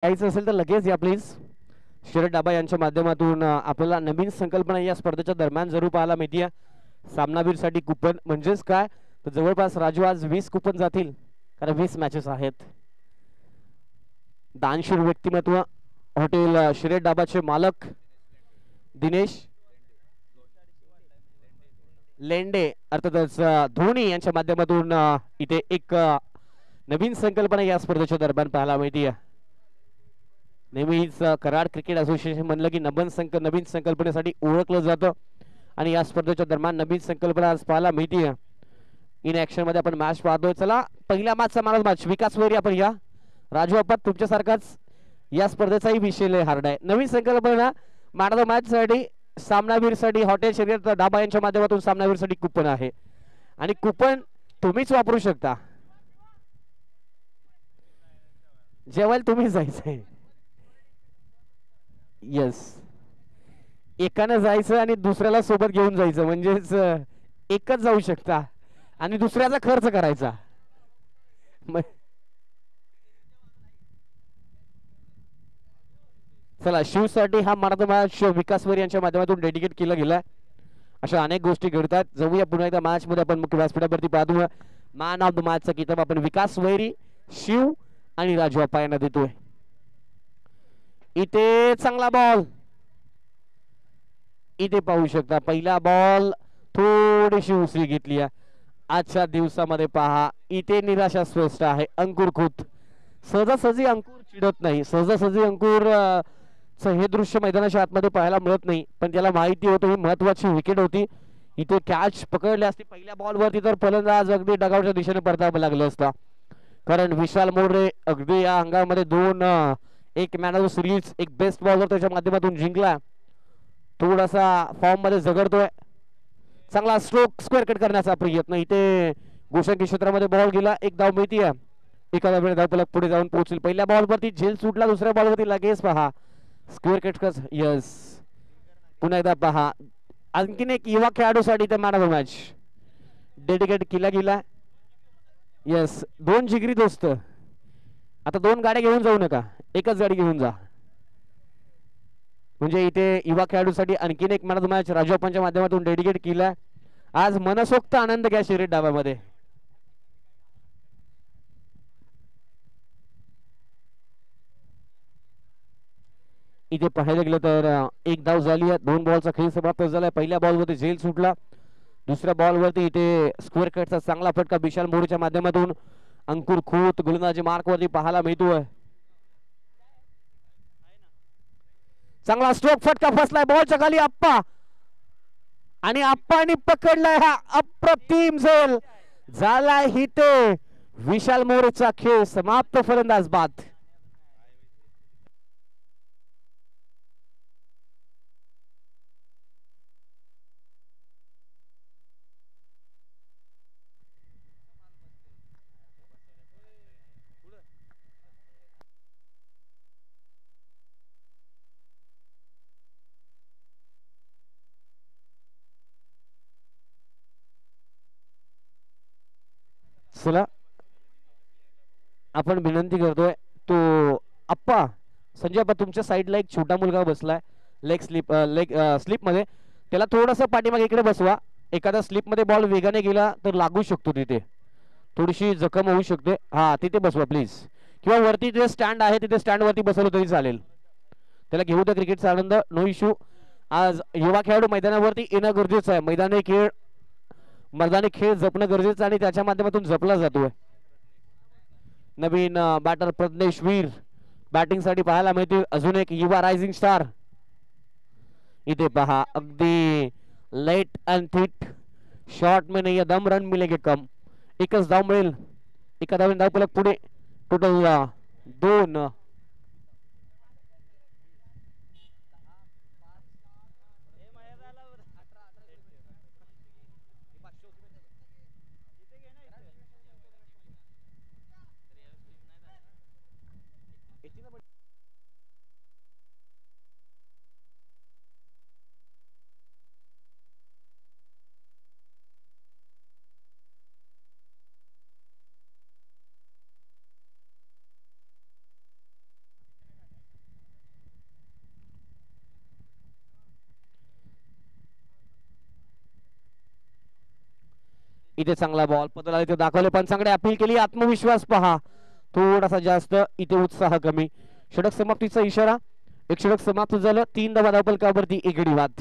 यायचं असेल तर लगेच या प्लीज. शरद डाबा यांच्या माध्यमातून आपल्याला नवीन संकल्पना या स्पर्धेच्या दरम्यान जरूर पाहायला मिळते. सामनावीरसाठी कुपन म्हणजेच काय तर जवळपास राजू आज 20 कुपन जातील, कारण 20 मॅचेस आहेत. दानशूर व्यक्तिमत्व हॉटेल शरद डाबाचे मालक दिनेश लेंडे अर्थातच धोनी यांच्या माध्यमातून इथे एक नवीन संकल्पना या स्पर्धेच्या दरम्यान पाहायला मिळते. नेहमीच कराड क्रिकेट असोसिएशन म्हणलं की नवीन संकल्पनेसाठी ओळखलं जातं आणि या स्पर्धेच्या दरम्यान नवीन संकल्पना आज पाहायला मिळते. इन ऍक्शन मध्ये आपण मॅच पाहतोय. चला पहिल्या मॅचचा मॅन ऑफ मॅच विकास वैरी आपण या. राजू अप्पा तुमच्यासारखाच या स्पर्धेचाही विषय लय हार्ड आहे. नवीन संकल्पना मॅन ऑफ द मॅच साठी सामनावीरसाठी हॉटेल शर्यत डाबा यांच्या माध्यमातून सामनावीरसाठी कुपन आहे आणि कुपन तुम्हीच वापरू शकता. जेवायला तुम्हीच जायचंय. येस, एकानं जायचं आणि दुसऱ्याला सोबत घेऊन जायचं म्हणजेच एकच जाऊ शकता आणि दुसऱ्याचा खर्च करायचा. चला शिवसाठी हा मॅन मॅच विकासवर यांच्या माध्यमातून डेडिकेट केला गेलाय. अशा अनेक गोष्टी घडतात. जाऊया पुन्हा एकदा मॅच मध्ये आपण मुख्य व्यासपीठावरती पाहतो. मॅन ऑफ द मॅचचा किताब आपण विकास वैरी, शिव आणि राजू अप्पा यांना देतोय. इथे चांगला बॉल, इथे पाहू शकता पहिला बॉल थोडीशी उसळी घेतली. आजच्या दिवसामध्ये पहा इथे निराशा स्पष्ट आहे. अंकुर खुत सहजासहजी अंकुर चिडत नाही. सहजासहजी अंकुर हे दृश्य मैदानाच्या आतमध्ये पाहायला मिळत नाही, पण त्याला माहिती होतं ही महत्वाची विकेट होती. इथे कॅच पकडले असते पहिल्या बॉलवरती तर फलंदाज अगदी डगावच्या दिशेने परतावं लागलं असतं, कारण विशाल मोरे अगदी या अंगामध्ये दोन एक मॅन ऑफ द सिरीज एक बेस्ट बॉलर त्याच्या माध्यमातून जिंकला. थोडासा फॉर्म मध्ये झगडतोय. चांगला स्ट्रोक स्क्वेअर कट करण्याचा प्रयत्न इथे गोषंकी क्षेत्रामध्ये बॉल गेला. एक धाव मिळतीये. एखादा वेळ धावपलक पुढे जाऊन पोहोचेल. पहिल्या बॉलवरती झेल सुटला, दुसऱ्या बॉलवरती लगेच पहा स्क्वेअर कट कस. यस, पुन्हा एकदा पहा आणखीन एक युवा खेळाडूसाठी त्या man of the match dedicate केला गेला. यस, दोन जिगरी दोस्त. आता दोन गाड्या घेऊन जाऊ नका, एकच गाडी घेऊन जा. म्हणजे इथे युवा खेळाडूसाठी आणखीन एक man of the match Raju अप्पांच्या माध्यमातून डेडिकेट केला. आज मनसोक्त आनंद घ्या शिरीत डाबामध्ये. इथे पाहायला गेलं तर एक धाव झाली आहे. दोन बॉलचा खेळ समाप्त झालाय. पहिल्या बॉलवरती झेल सुटला, दुसऱ्या बॉलवरती इथे स्क्वेअर कटचा चांगला फटका विशाल मोरेच्या माध्यमातून अंकुर खोत गोलंदाजी मार्कवरती पाहायला मिळतोय. चांगला स्ट्रोक फटका फसलाय बॉलच्या खाली. आप्पा आणि आप्पानी पकडलाय. हा अप्रतिम झेल झालाय इथे. विशाल मोरेचा खेळ समाप्त. फलंदाज बाद. चला आपण विनंती करतोय तो आप्पा संजय आप्पा तुमच्या साईडला एक छोटा मुलगा बसलाय लेग स्लिप मध्ये. त्याला थोडस पाठीमागे इकडे बसवा. एखादा स्लिप मध्ये बॉल वेगाने गेला तर लागू शकतो, तिथे थोडीशी जखम होऊ शकते. हा तिथे बसवा प्लीज, किंवा वरती जे स्टँड आहे तिथे स्टँड वरती बसवलं तरी चालेल. त्याला घेऊ द्या क्रिकेटचा आनंद, नो इश्यू. आज युवा खेळाडू मैदानावरती येणं गरजेचं आहे. मैदानी खेळ जपणं गरजेचं आणि त्याच्या माध्यमातून जपला जातोय. नवीन बॅटर प्रज्ञेश वीर बॅटिंग साठी पाहायला मिळतील. अजून एक युवा रायझिंग स्टार. इथे पहा अगदी लेट अँड थिट शॉट में नहीं दम, रन मिलेंगे कम. एकच धाव मिळेल. एका धाव धावपलक पुढे. टोटल 2. इथे चांगला बॉल पदराला इथे दाखवले पण चांगले अपील केली आत्मविश्वास पहा थोडासा जास्त इथे उत्साह कमी षटक समाप्तीचा इशारा एक षटक समाप्त झालं 3 धावा धावफलकावरती एक गडी बाद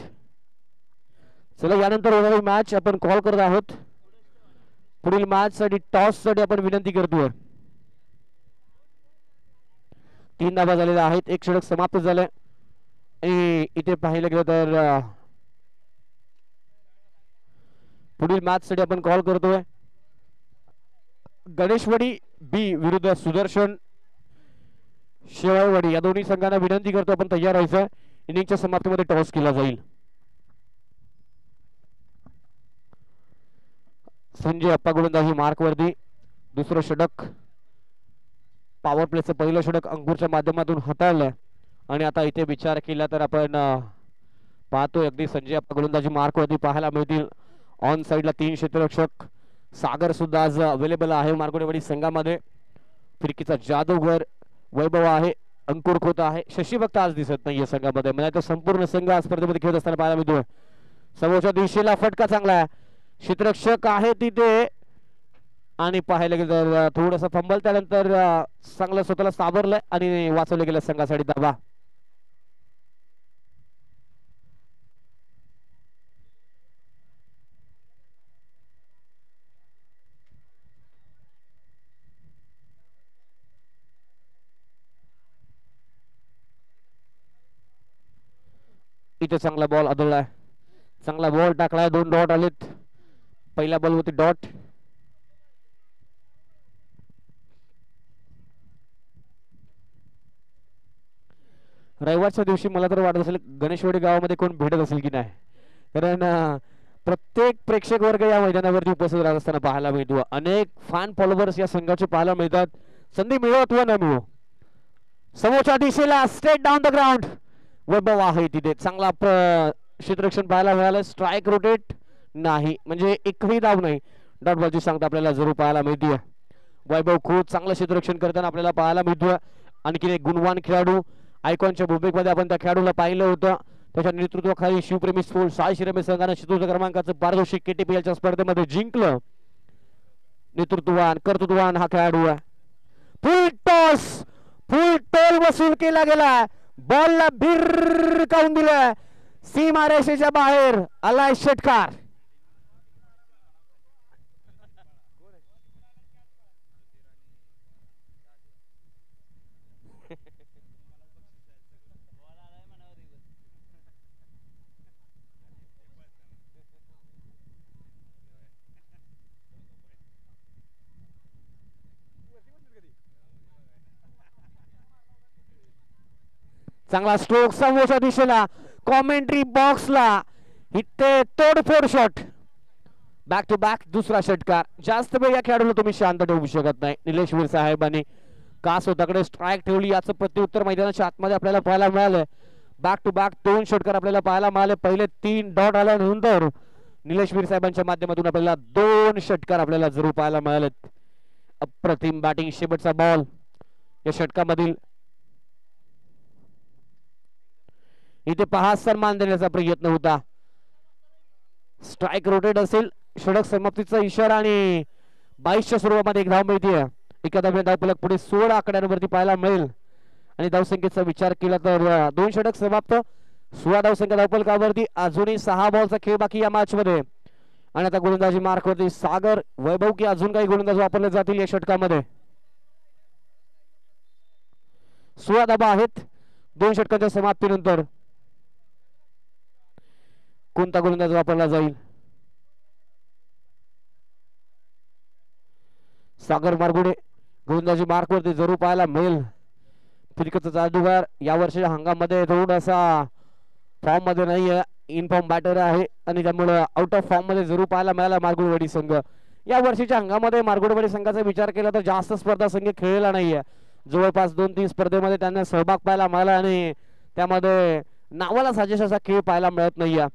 चला यानंतर होणारी मॅच आपण कॉल करत आहोत पुढील मॅच साठी टॉस साठी आपण विनंती करतोय 3 धावा झालेल्या आहेत एक षटक समाप्त झालंय आणि इथे पाहिलं गेलं तर पुढील मॅच साठी आपण कॉल करतोय गणेशवाडी बी विरुद्ध सुदर्शन शेवाळवाडी या दोन्ही संघांना विनंती करतो आपण तयार व्हायचं इनिंगच्या समाप्तीमध्ये टॉस केला जाईल संजय अप्पा गोलंदाजी मार्क वरती दुसरं षटक पॉवर प्लेचं पहिलं षटक अंकुरच्या माध्यमातून हाताळलंय आणि आता इथे विचार केला तर आपण पाहतोय अगदी संजय अप्पा गोलंदाजी मार्क वरती पाहायला मिळतील ऑन साइडला 3 क्षेत्ररक्षक सागर सुद्धा आज अवेलेबल आहे मार्गोडेवाडी संघामध्ये फिरकीचा जादूगर वैभव आहे अंकुर खोत आहे शशी भक्त आज दिसत नाहीये संघामध्ये म्हणजे तो संपूर्ण संघ आज स्पर्धेमध्ये खेळत असताना पाहायला मिळतोय समोरच्या दिशेला फटका चांगला आहे क्षेत्ररक्षक आहे तिथे आणि पाहायला गेलं तर थोडस फंबल त्यानंतर चांगलं स्वतःला सावरलंय आणि वाचवलं गेलं संघासाठी धावा इथे चांगला बॉल आदळलाय चांगला बॉल टाकलाय 2 डॉट आलेत पहिल्या बॉल होती डॉट रविवारच्या दिवशी मला तर वाटत असेल गणेशवाडी गावामध्ये कोण भेटत असेल की नाही कारण प्रत्येक प्रेक्षक वर्ग या मैदानावरती उपस्थित राहत असताना पाहायला मिळतो अनेक फॅन फॉलोअर्स या संघाचे पाहायला मिळतात संधी मिळो अथवा न मिळो समोरच्या दिशेला स्ट्रेट डाऊन द ग्राउंड वैभव आहे तिथे चांगला क्षेत्ररक्षण पाहायला मिळालं स्ट्राईक रोटेट नाही म्हणजे एकही धाव नाही डॉट बॉलची सांगता आपल्याला जरूर पाहायला मिळते वैभव खूप चांगलं क्षेत्ररक्षण करताना आपल्याला पाहायला मिळतोय आणखी एक गुणवान खेळाडू आयकॉनच्या भूमिकेमध्ये आपण त्या खेळाडूला पाहिलं होतं त्याच्या नेतृत्वाखाली शिवप्रेमी स्पोर्ट्स साई शिरमे संघाने चतुर्थ क्रमांकाचं पारितोषिक केटीपीएलच्या स्पर्धेमध्ये जिंकलं नेतृत्ववान कर्तृत्ववान हा खेळाडू आहे फुल टोल वसूल केला गेला बॉलला भिरकावून दिलं सीमारेषेच्या बाहेर आलाय षटकार चांगला स्ट्रोक समोरच्या दिशेला कॉमेंट्री बॉक्सला इथे तोडफोड शॉट बॅक टू बॅक दुसरा षटकार जास्त वेळ या खेळाडूला तुम्ही शांत ठेवू शकत नाही निलेश वीर साहेबांनी का स्वतःकडे स्ट्राईक ठेवली याचं प्रत्युत्तर मैदानाच्या आतमध्ये आपल्याला पाहायला मिळालं बॅक टू बॅक 2 षटकार आपल्याला पाहायला मिळाले पहिले 3 डॉट आल्यानंतर निलेश वीर साहेबांच्या माध्यमातून आपल्याला 2 षटकार आपल्याला जरूर पाहायला मिळालेत अप्रतिम बॅटिंग शेवटचा बॉल या षटकामधील इथे पहा सन्मान देण्याचा प्रयत्न होता स्ट्राईक रोटेट असेल षटक समाप्तीचा इशारा आणि 22च्या स्वरूपामध्ये एक धाव मिळते एका धावेने धावफलक पुढे 16 आकड्यांवरती पाहायला मिळेल आणि धावसंख्येचा विचार केला तर 2 षटक समाप्त 16 धावसंख्या धावफलकावरती अजूनही 6 बॉलचा खेळ बाकी या मॅच मध्ये आणि आता गोलंदाजी मार्कवरती सागर वैभव की अजून काही गोलंदाज वापरले जातील या षटकामध्ये 16 धावा आहेत 2 षटकांच्या समाप्तीनंतर कोणता गोलंदाज वापरला जाईल सागर मारगुडे गोलंदाजी मार्क वरती जरूर पाहायला मिळेल फिरकतचा जादूगार या वर्षीच्या हंगामध्ये थोडासा फॉर्म मध्ये नाहीये इन फॉर्म बॅटर आहे आणि त्यामुळे आउट ऑफ फॉर्म मध्ये जरूर पाहायला मिळाला मारगुडवाडी संघ या वर्षीच्या हंगामध्ये मारगुडवाडी संघाचा विचार केला तर जास्त स्पर्धा संघ खेळलेला नाहीये जवळपास 2-3 स्पर्धेमध्ये त्यांना सहभाग पाहायला मिळाला आणि त्यामध्ये नावाला साजेसा असा खेळ पाहायला मिळत नाहीये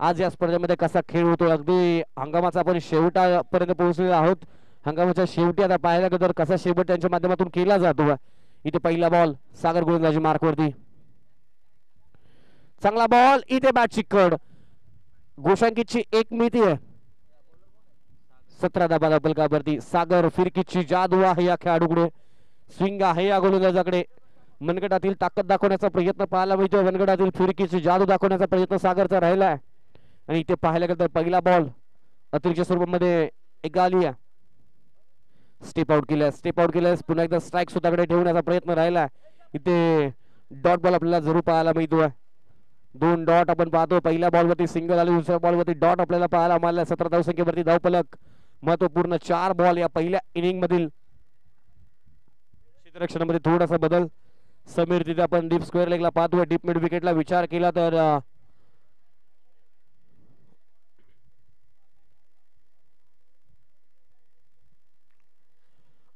आज या स्पर्धेमध्ये कसा खेळ होतो अगदी हंगामाचा आपण शेवटापर्यंत पोहोचलेलो आहोत हंगामाच्या शेवटी आता पाहायला गेलं तर कसा शेवट त्यांच्या माध्यमातून केला जातो इथे पहिला बॉल सागर गोलंदाजी मार्क वरती चांगला बॉल इथे बॅट चिकड गोशांकीची 1 मिळती आहे 17 धाबा धावफलकावरती. सागर फिरकीची जादू आहे या खेळाडूकडे, स्विंग आहे या गोलंदाजाकडे. मनगटातील ताकद दाखवण्याचा प्रयत्न पाहायला मिळतो. मनगटातील फिरकीची जादू दाखवण्याचा प्रयत्न सागरचा राहिला आहे. आणि इथे पाहायला गेलं तर पहिला बॉल अतिरिक्त स्वरूपामध्ये एक आली. स्टेप आउट केल्यास पुन्हा एकदा स्ट्राईक स्वतःकडे ठेवण्याचा प्रयत्न राहिला. इथे डॉट बॉल आपल्याला जरूर पाहायला मिळतोय. 2 डॉट आपण पाहतो. पहिल्या बॉलवरती सिंगल आली, दुसऱ्या बॉलवरती डॉट आपल्याला पाहायला मिळाला. 17 धावसंख्येवरती धावफलक. महत्वपूर्ण 4 बॉल या पहिल्या इनिंग मधील. क्षेत्ररक्षणामध्ये थोडासा बदल. समीर तिथे आपण डीप स्क्वेअर लेगला पाहतोय. डीप मिड विकेटला विचार केला तर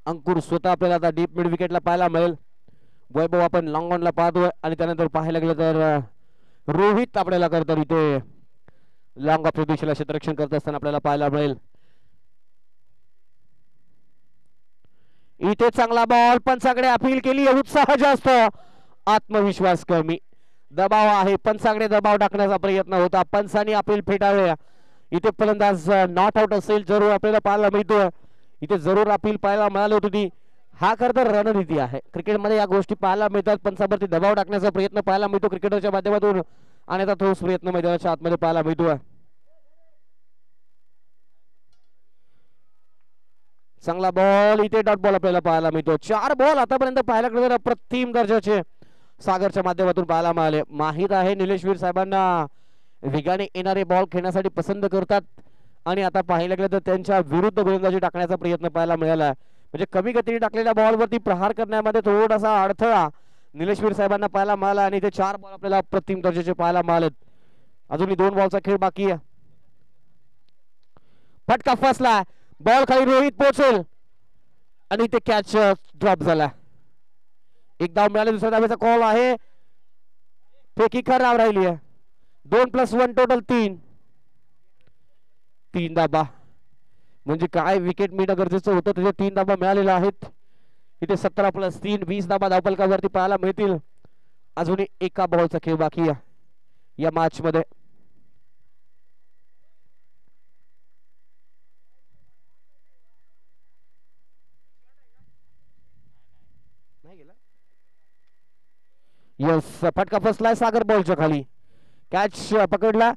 अंकुर स्वतः आपल्याला आता डीप मिड विकेटला पाहायला मिळेल. वैभव आपण लॉंग ऑनला पाहतोय. आणि त्यानंतर पाहायला गेलं तर रोहित आपल्याला करतात इथे लॉंग ऑफ दिशेला क्षेत्ररक्षण करत असताना आपल्याला पाहायला मिळेल. इथे चांगला बॉल, पंचाकडे अपील केली. उत्साह जास्त, आत्मविश्वास कमी. दबाव आहे, पंचाकडे दबाव टाकण्याचा प्रयत्न होता. पंचांनी अपील फेटाळले. इथे फलंदाज नॉट आउट असेल जरूर आपल्याला पाहायला मिळतो. इथे जरूर अपील पाहायला मिळाली होती. हा खरं तर रणनीती आहे क्रिकेटमध्ये, या गोष्टी पाहायला मिळतात. पंचावरती दबाव टाकण्याचा प्रयत्न पाहायला मिळतो क्रिकेटरच्या माध्यमातून. आणि आता ठोस प्रयत्न मैदानाच्या आतमध्ये पाहायला मिळतोय. चांगला बॉल, इथे डॉट बॉल आपल्याला पाहायला मिळतो. 4 बॉल आतापर्यंत पाहायला गेलं अप्रतिम दर्जाचे सागरच्या माध्यमातून पाहायला मिळाले. माहित आहे निलेशवीर साहेबांना वेगाने येणारे बॉल खेळण्यासाठी पसंत करतात. आणि आता पाहायला गेलं तर त्यांच्या विरुद्ध गोलंदाजी टाकण्याचा प्रयत्न पाहायला मिळाला. म्हणजे कमी गतीने टाकलेल्या बॉलवरती प्रहार करण्यामध्ये थोडासा अडथळा निलेशवीर साहेबांना पाहायला मिळाला. आणि ते 4 बॉल आपल्याला अप्रतिम दर्जाचे पाहायला मिळालेत. अजूनही 2 बॉलचा खेळ बाकी आहे. फटका फसला, बॉल खाली, रोहित पोहोचेल आणि ते कॅच ड्रॉप झाला. एक धाव मिळाली, दुसऱ्या धावेचा कॉल आहे. फेकी खराब राहिली आहे. 2+1 टोटल 3 धाबा. म्हणजे काय विकेट मिळणं गरजेचं होतं, तिथे 3 धाबा पुढील आहेत. इथे 17+3 20 धाबा धावफलकावरती पाहायला मिळतील. अजूनही एका बॉलचा खेळ बाकी आहे या मॅच मध्ये. यस, फटका फसलाय सागर बॉलच्या खाली. कॅच पकडला.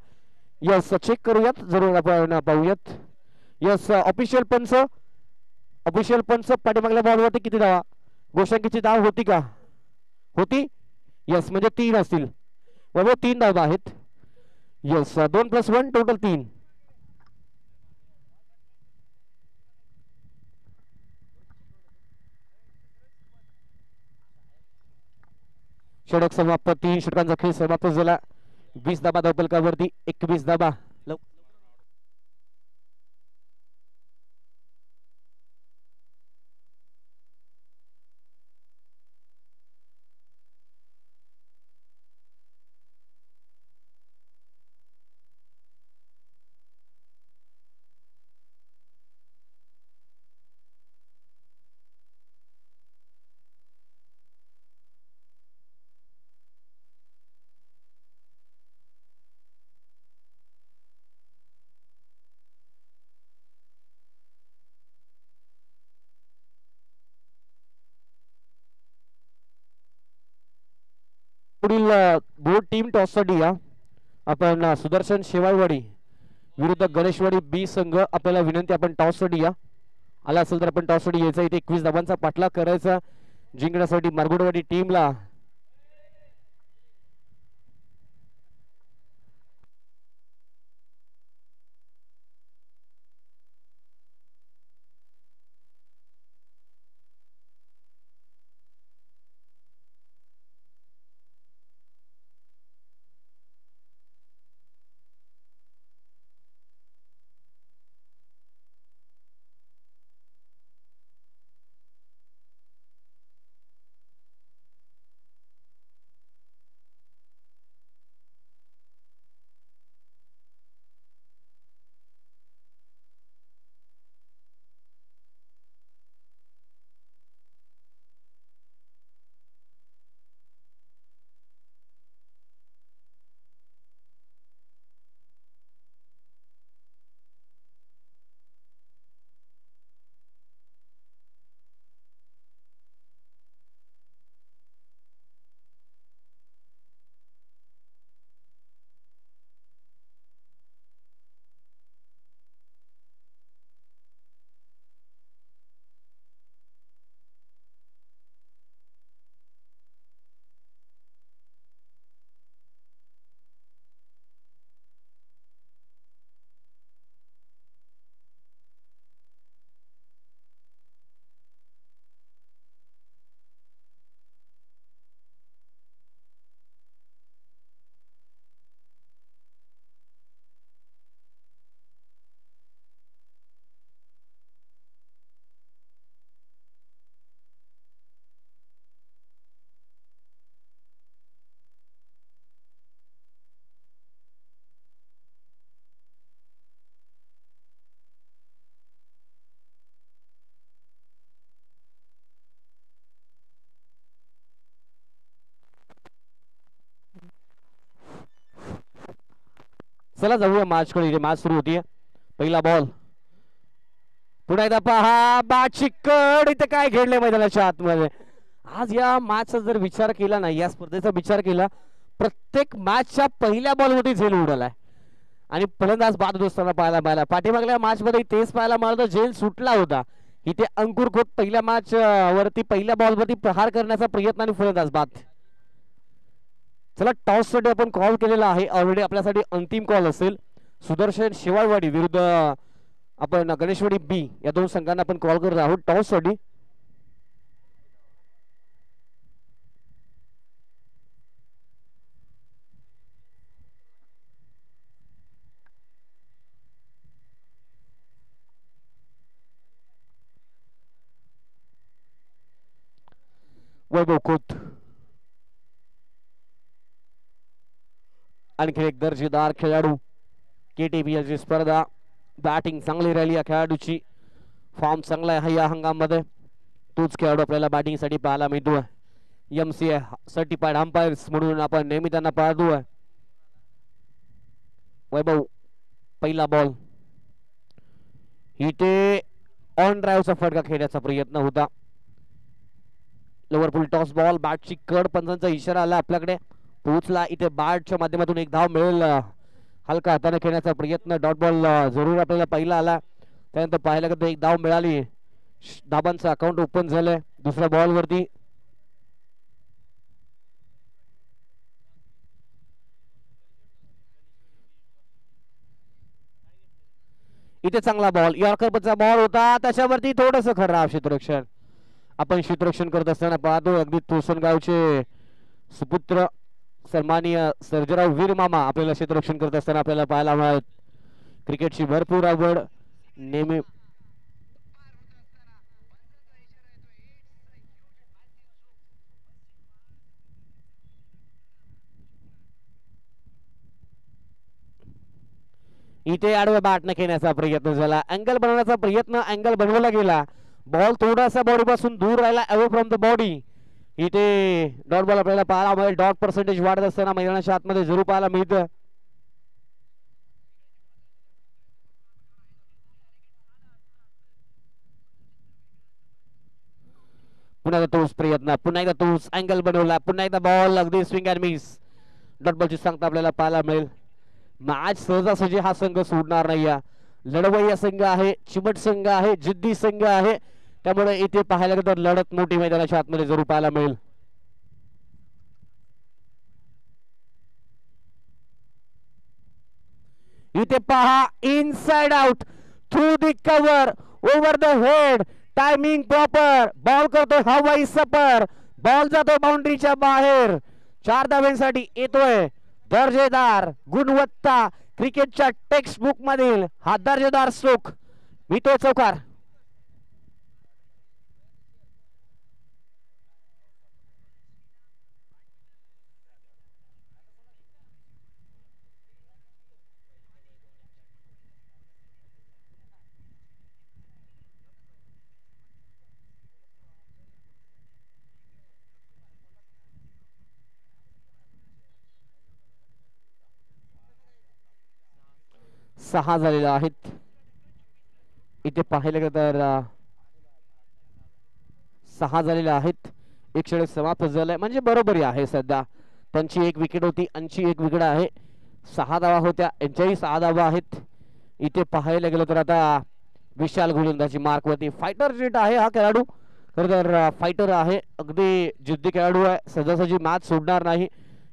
यस, चेक करूयात जरूर आपण पाहूयात. यस, ऑफिशियल पंच पाठीमागल्या बॉलवरती किती धावा, गोशांकीची धाव होती का? होती. यस, म्हणजे 3 असतील. बरोबर, 3 धावा आहेत. Yes, 2+1 total 3. षटक समाप्त. 3 षटकांचा खेळ समाप्त झाला. 20 धाबा धावफलकावरती, 21 धाबा. पुढील बोर्ड टीम टॉससाठी या. आपण सुदर्शन शेवाळवाडी विरुद्ध गणेशवाडी बी संघ, आपल्याला विनंती आपण टॉससाठी या. आला असेल तर आपण टॉससाठी यायचा. इथे 21 धाबांचा पाठलाग करायचा जिंकण्यासाठी मारगुडवाडी टीमला. चला जाऊया मॅच कडे. मॅच सुरू होतीये. पहिला बॉल. पुन्हा एकदा पहा बाची कड. इथे काय घडले मैदानाच्या आतमध्ये. आज या मॅचचा जर विचार केला ना, या स्पर्धेचा विचार केला, प्रत्येक मॅचच्या पहिल्या बॉलवरती झेल उडालाय आणि फलंदाज बाद असताना पाहायला मिळाला. पाठीमागल्या मॅच मध्ये तेच पाहायला मिळालं. झेल सुटला होता. इथे अंकुर खोत पहिल्या मॅच वरती पहिल्या बॉल वरती प्रहार करण्याचा प्रयत्न आणि फलंदाज बाद. चला टॉस साठी आपण कॉल केलेला आहे ऑलरेडी. आपल्यासाठी अंतिम कॉल असेल. सुदर्शन शेवाळवाडी विरुद्ध आपण गणेशवाडी बी या दोन संघांना आपण कॉल करत आहोत टॉस साठी. वैभव खोत आणखी एक दर्जेदार खेळाडू. KTPL ची स्पर्धा. बॅटिंग चांगली राहिली या खेळाडूची. फॉर्म चांगला आहे या हंगामामध्ये. तोच खेळाडू आपल्याला बॅटिंग साठी पाहायला मिळतोय. MCA सर्टिफाईड अंपायर्स म्हणून आपण नेहमी त्यांना पाहतोय. वैभव पहिला बॉल. इथे ऑन ड्राईव्हचा फटका खेळण्याचा प्रयत्न होता. Lower toss ball. बॅटची कड. पंचांचा इशारा आला आपल्याकडे. पोहोचला. इथे बॅटच्या माध्यमातून एक धाव मिळेल. हलका हाताने खेळण्याचा प्रयत्न. डॉट बॉल जरूर आपल्याला पहिला आला. त्यानंतर पाहायला गेलं तर एक धाव मिळाली. धाबांचं अकाउंट ओपन झालंय दुसऱ्या बॉल वरती. इथे चांगला बॉल. यॉर्करचा बॉल होता. त्याच्यावरती थोडस खराब क्षेत्ररक्षण. आपण क्षेत्ररक्षण करत असताना पाहतो अगदी तोसणगावचे सुपुत्र सन्माननीय सर्जेराव वीर मामा आपल्याला क्षेत्ररक्षण करत असताना आपल्याला पाहायला मिळत. क्रिकेटची भरपूर आवड नेहमी. इथे आडव्या बॅटने खेळण्याचा प्रयत्न झाला. अँगल बनवण्याचा प्रयत्न. अँगल बनवला गेला. बॉल थोडासा बॉडी पासून दूर राहिला. Away from the body. इथे डॉट बॉल आपल्याला पाहायला मिळेल. डॉट पर्सेंटेज वाढत असताना मैदानाच्या आतमध्ये जरूर पाहायला मिळतं. पुन्हा एकदा तोच प्रयत्न. पुन्हा एकदा तोच अँगल बनवला. पुन्हा एकदा बॉल अगदी स्विंग अँड मिस. डॉट बॉलची सांगता आपल्याला पाहायला मिळेल. मॅच सहजासहजी हा संघ सोडणार नाही. लढवय्या संघ आहे. चिमट संघ आहे. जिद्दी संघ आहे. त्यामुळे इथे पाहायला गेलं तर लढत मोठी मैदानाच्या आतमध्ये जरूर पाहायला मिळेल. इथे पहा inside out through the cover over the head. Timing proper. Ball करतोय हवाई सपर. बॉल जातोय बाउंड्रीच्या बाहेर. 4 धाव्यांसाठी येतोय. दर्जेदार गुणवत्ता क्रिकेटच्या टेक्स्ट बुक मधील हा दर्जेदार स्ट्रोक. मितो चौकार. सहा झालेले आहेत. इथे पाहायला गेलं तर 6 झालेले आहेत. एक षटक समाप्त झालाय म्हणजे बरोबरी आहे सध्या. त्यांची एक विकेट होती. यांची एक विकेट आहे. 6 धावा होत्या. यांच्याही 6 धावा आहेत. इथे पाहायला गेलं तर आता विशाल गोलंदाजी मार्क वरती. फायटर जेट आहे हा खेळाडू. खरं तर फायटर आहे. अगदी जिद्दी खेळाडू आहे. सहजासहजी मॅच सोडणार नाही.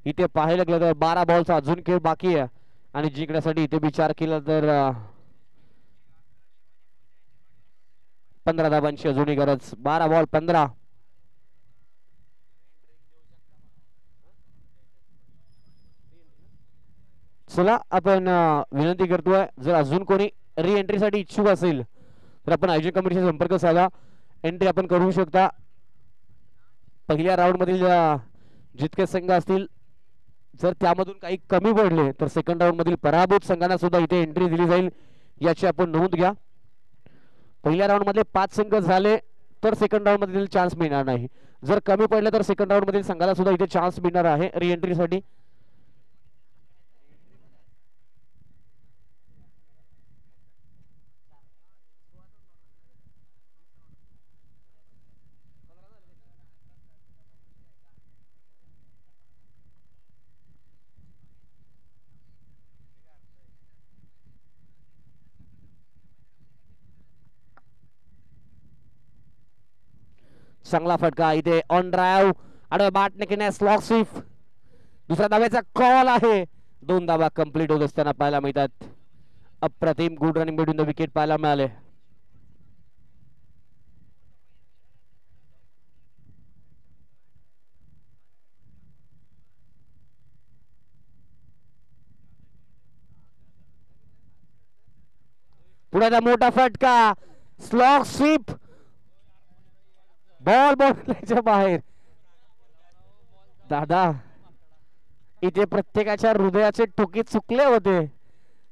इथे पाहायला गेलं तर 12 बॉलचा अजून खेळ बाकी आहे आणि जिंकण्यासाठी इथे विचार केला तर 15 धावांची अजूनही गरज. 12 बॉल 15. चला आपण विनंती करतोय जर अजून कोणी री एंट्री साठी इच्छुक असेल तर आपण आयोजन कमिटीशी संपर्क साधा. एंट्री आपण करू शकता. पहिल्या राऊंड मधील जितके संघ असतील जर त्यामधून काही कमी पडले तर सेकंड राऊंड मधील पराभूत संघांना सुद्धा इथे एंट्री दिली जाईल. याची आपण नोंद घ्या. पहिल्या राऊंड मधले 5 संघ झाले तर सेकंड राऊंड मधील चान्स मिळणार नाही. जर कमी पडले तर सेकंड राऊंड मधील संघाला सुद्धा इथे चान्स मिळणार आहे री एंट्री साठी. चांगला फटका इथे ऑन ड्राईव्ह आडव्या बॅटने केल्या स्लॉग स्वीप. दुसऱ्या धाब्याचा कॉल आहे. 2 धाबा कंप्लीट होत असताना पाहायला मिळतात. अप्रतिम good running between the wicket पाहायला मिळाले. पुढे मोठा फटका स्लॉग स्वीप बॉल बॉलच्या बाहेर. दादा इथे प्रत्येकाच्या हृदयाचे ठोके चुकले होते.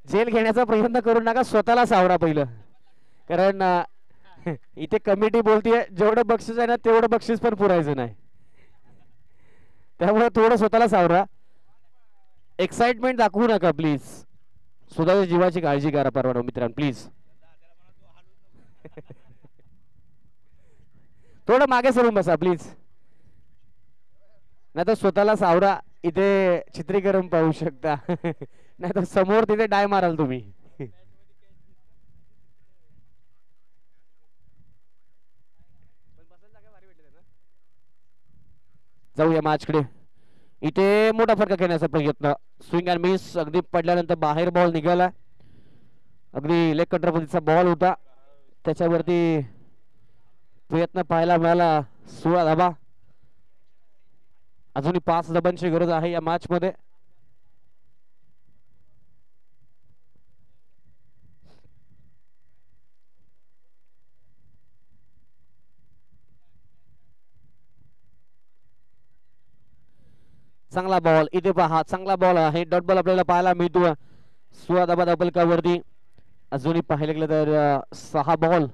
जेल घेण्याचा प्रयत्न करू नका, स्वतःला सावरा पहिलं. कारण इथे कमिटी बोलतीये जेवढं बक्षीस आहे ना तेवढं बक्षीस पण पुरायचं नाही. त्यामुळे थोडं स्वतःला सावरा. एक्साइटमेंट दाखवू नका प्लीज. स्वतःच्या जीवाची काळजी करा परवाना मित्रांनो प्लीज. थोडं मागे सरून बसा प्लीज. नाही तर स्वतःला सावरा. इथे चित्रीकरण पाहू शकता. नाही तर समोर तिथे डाय माराल तुम्ही. जाऊया मॅचकडे. इथे मोठा फटका खेळण्याचा प्रयत्न. Swing and miss. अगदी पडल्यानंतर बाहेर बॉल निघाला. अगदी लेग कटर पद्धतीचा बॉल होता. त्याच्यावरती प्रयत्न पाहायला मिळाला. 16 धाबा. अजूनही 5 धाबांची गरज आहे या मॅच मध्ये. चांगला बॉल इथे पहा. चांगला बॉल आहे. डॉट बॉल आपल्याला पाहायला मिळतो 16 धाबा धाबलकावरती. अजूनही पाहायला गेलं तर 6 बॉल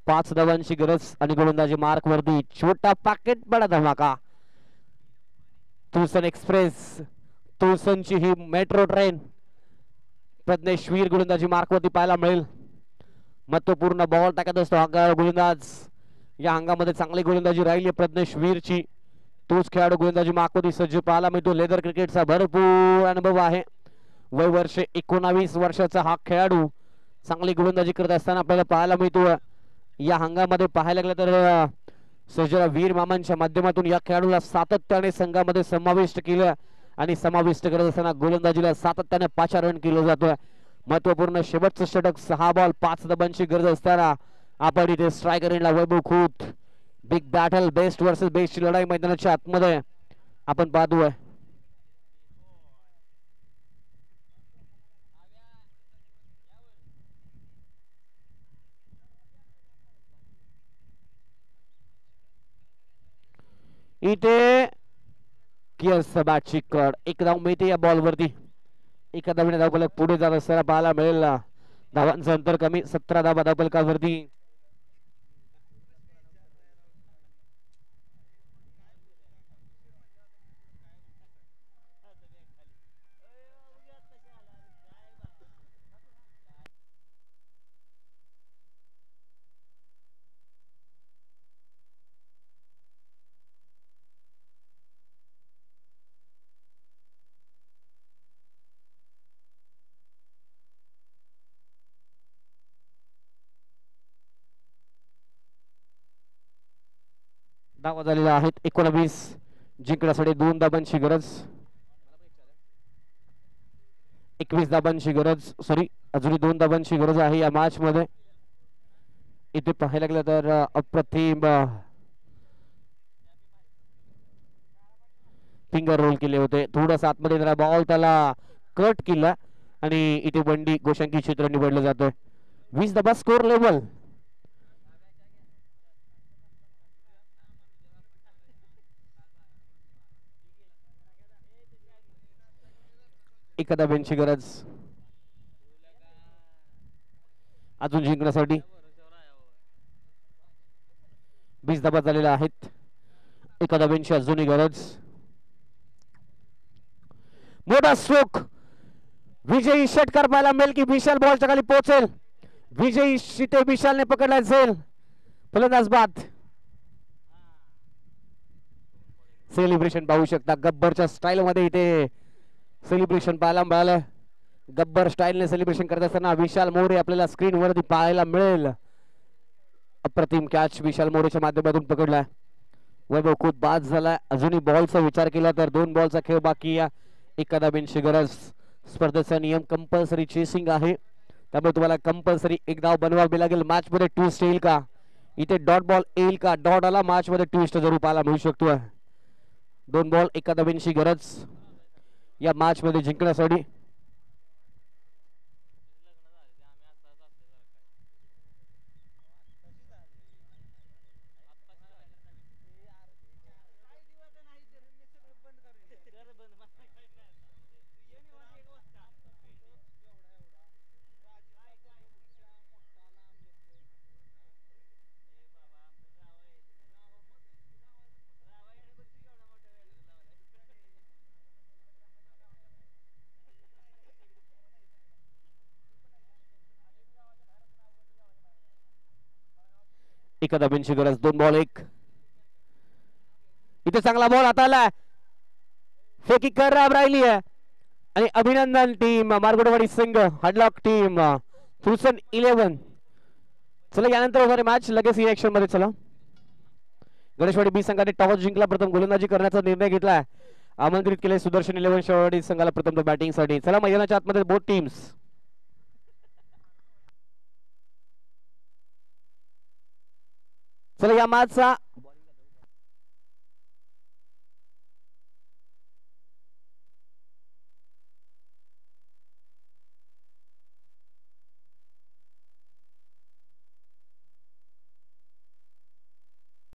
5 धावांची गरज आणि गोलंदाजी मार्क वरती. छोटा पॅकेट बडा धमाका. तुळसन एक्सप्रेस, तुळसनची ही मेट्रो ट्रेन प्रज्ञेश वीर गोलंदाजी मार्क वरती पाहायला मिळेल. महत्वपूर्ण बॉल टाकत असतो हा गोलंदाज. या हंगामध्ये चांगली गोलंदाजी राहिली प्रज्ञेश वीरची. तोच खेळाडू गोलंदाजी मार्कवरती सज्ज पाहायला मिळतो. लेदर क्रिकेटचा भरपूर अनुभव आहे. वय वर्ष 19 वर्षाचा हा खेळाडू चांगली गोलंदाजी करत असताना आपल्याला पाहायला मिळतो. या हंगामध्ये पाहायला गेलं तर सज्जला वीर मामांच्या माध्यमातून या खेळाडूला सातत्याने संघामध्ये समाविष्ट केलं आणि समाविष्ट करत असताना गोलंदाजीला सातत्याने 5 रन केलं जातोय. महत्वपूर्ण शेवटचं षटक 6 बॉल 5 धाबांची गरज असताना आपण इथे स्ट्रायकर इनला वैभव खूत. बिग बॅटल बेस्ट वर्सेस बेस्टची लढाई मैदानाच्या आतमध्ये आपण पाहतोय. इथे बॅटची कड. एक धाव मिळते या बॉल वरती. एका धावने धावफलक पुढे जात असताना पाहायला मिळेल. धावांचं अंतर कमी. 17 धावा धावफलकावरती. धावा झालेल्या आहेत 19. जिंकण्यासाठी 2 धाबांची गरज. 21 धाबांची गरज. सॉरी अजूनही 2 धाबांची गरज आहे या मॅच मध्ये. इथे पाहायला गेलं तर अप्रतिम फिंगर रोल केले होते. थोडासा आतमध्ये बॉल त्याला कट केला आणि इथे बंडी गोशांकी क्षेत्र निवडलं जातोय. 20 धाबा स्कोर लेवल. एका धाब्यांची गरज अजून जिंकण्यासाठी. 20 धाबा झालेल्या आहेत. एका धाब्यांची अजूनही गरज. मोठा स्ट्रोक. विजयी षटकार पाहायला मिळेल की विशाल बॉलच्या खाली पोहोचेल. विजयी शिते विशालने पकडला जाईल. फलंदाज बाद. सेलिब्रेशन पाहू शकता. गब्बरच्या स्टाईल मध्ये इथे सेलिब्रेशन पाहायला मिळालं. गब्बर स्टाईलने सेलिब्रेशन करत असताना विशाल मोरे आपल्याला स्क्रीन वरती पाहायला मिळेल. अप्रतिम कॅच विशाल मोरेच्या माध्यमातून पकडला. वैभव खूप बाद झाला. अजूनही बॉलचा विचार केला तर 2 बॉलचा खेळ बाकी या एखादा बिनची गरज. स्पर्धेचा नियम कंपल्सरी चेसिंग आहे, त्यामुळे तुम्हाला कंपल्सरी एक धाव बनवावी लागेल. मॅच मध्ये ट्विस्ट येईल का? इथे डॉट बॉल येईल का? डॉट आला, मॅच मध्ये ट्विस्ट जरूर पाहायला मिळू शकतो. 2 बॉल एखादा बिनची गरज या मॅच मध्ये जिंकण्यासाठी. एखादा बिनची गरज. 2 बॉल 1. इथे चांगला बॉल हाताला, फेकी खराब राहिली आहे. आणि अभिनंदन टीम मारगुडवाडी संघ, हडलॉक टीम, फुलसन 11. चला यानंतर होणारी मॅच लगेच इलेक्शन मध्ये. चला गणेशवाडी बी संघाने टॉस जिंकला, प्रथम गोलंदाजी करण्याचा निर्णय घेतलाय. आमंत्रित केले सुदर्शन 11 शेवाडी संघाला प्रथम बॅटिंग साठी. चला मैदानाच्या आतमध्ये बोथ टीम्स. चला या मॅचचा